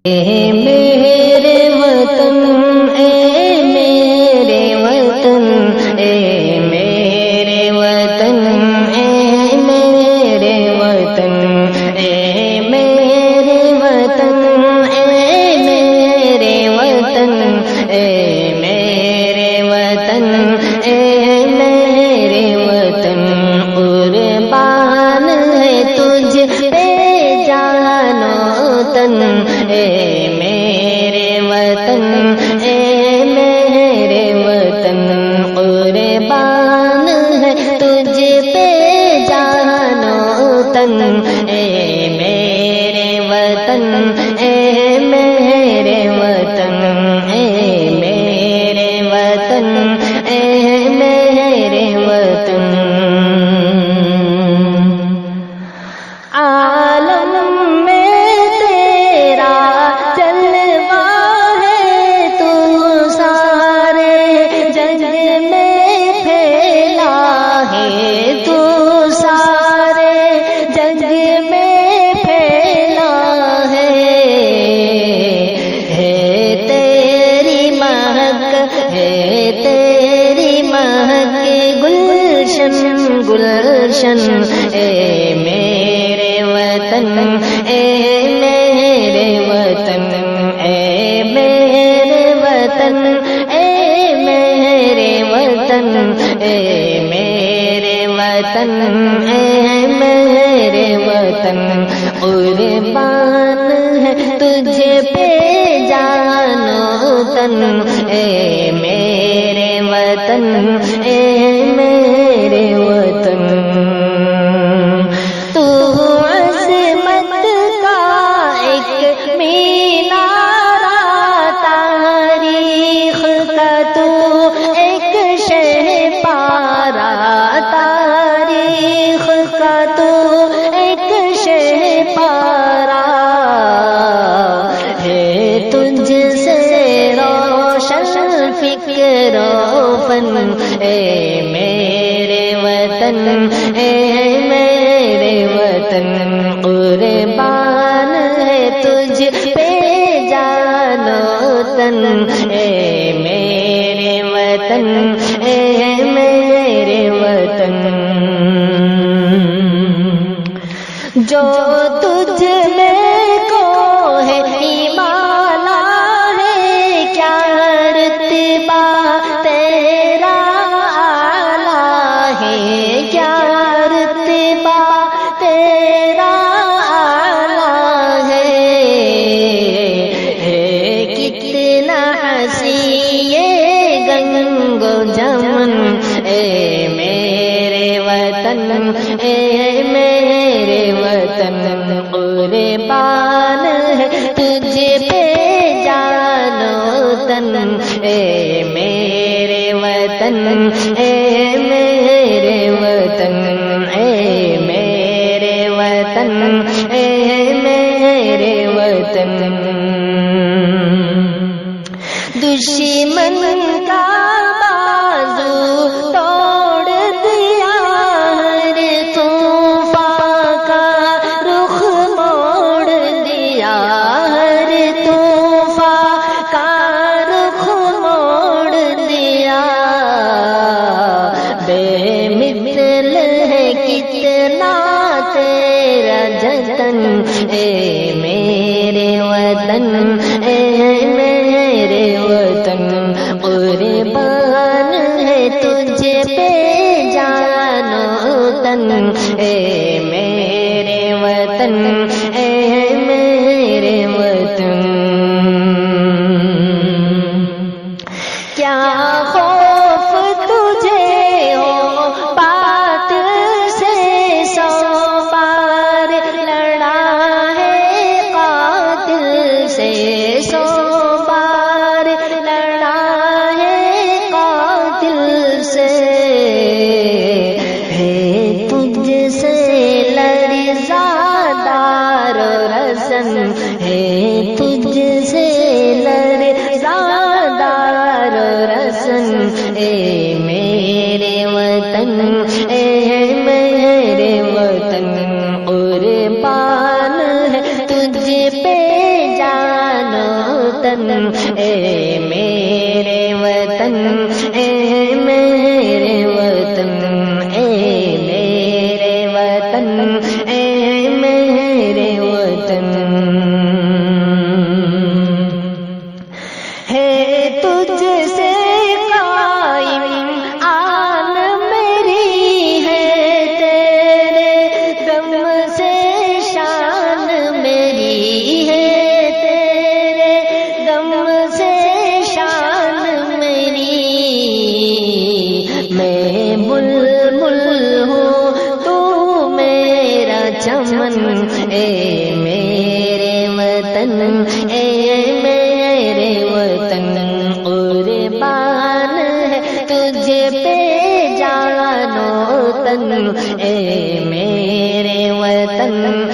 اے میرے وطن، اے میرے وطن، اے میرے وطن، اے میرے وطن، اے میرے وطن، اے میرے وطن، اے میرے وطن، اے میرے وطن، قربان ہے تجھ پہ جان و تن، اے میرے وطن، اے میرے وطن، قربان ہے تجھ پہ جان و تن، اے میرے وطن، اے میرے وطن، اے میرے وطن، اے میرے وطن۔ عالم میں تیرا جلوہ ہے، تو سارے جگ میں پھیلا ہے، تو سارے جگ میں پھیلا ہے تیری مہک، ہے تیری مہک گلشن گلشن، اے میرے وطن، اے میرے وطن، اے میرے وطن، اے میرے وطن، اے میرے وطن، اے میرے وطن، قربان ہے تجھ پہ جان و تن، اے میرے وطن، اے میرے وطن۔ تو عظمت کا ایک مینارہ، تاریخ کا تو ایک شہ پارا، تاریخ کا تو ایک شہ پارا ہے، تجھ سے روشن فکر و فن، اے میرے وطن، اے میرے وطن، قربان ہے تجھ پہ جان و تن، اے میرے وطن، اے میرے وطن۔ جو تجھ میں کو ہے ایمان ہے، کیا رتبہ تیرا اعلیٰ ہے، کیا رتبہ تیرا اعلیٰ ہے کتنا حسین یہ گنگ و جمن، اے میرے وطن، اے میرے وطن، قربان ہے تجھ پہ جان و تن، اے میرے وطن، اے میرے وطن، اے میرے وطن، اے میرے وطن۔ دشمن کا بازو توڑ دیا، ہر طوفان کا رخ موڑ دیا، ہر طوفان کا رخ موڑ دیا، بے مثل ہے کتنا تیرا جتن، اے میرے وطن، اے میرے وطن، قربان ہے تجھ پہ جان و تن، اے میرے وطن، اے میرے وطن۔ کیا خوف تجھے ہو باطل سے، سو بار لڑا ہے قاتل سے، سو بار لڑا ہے قاتل سے، ہے تجھ سے لڑ زیادہ اے میرے وطن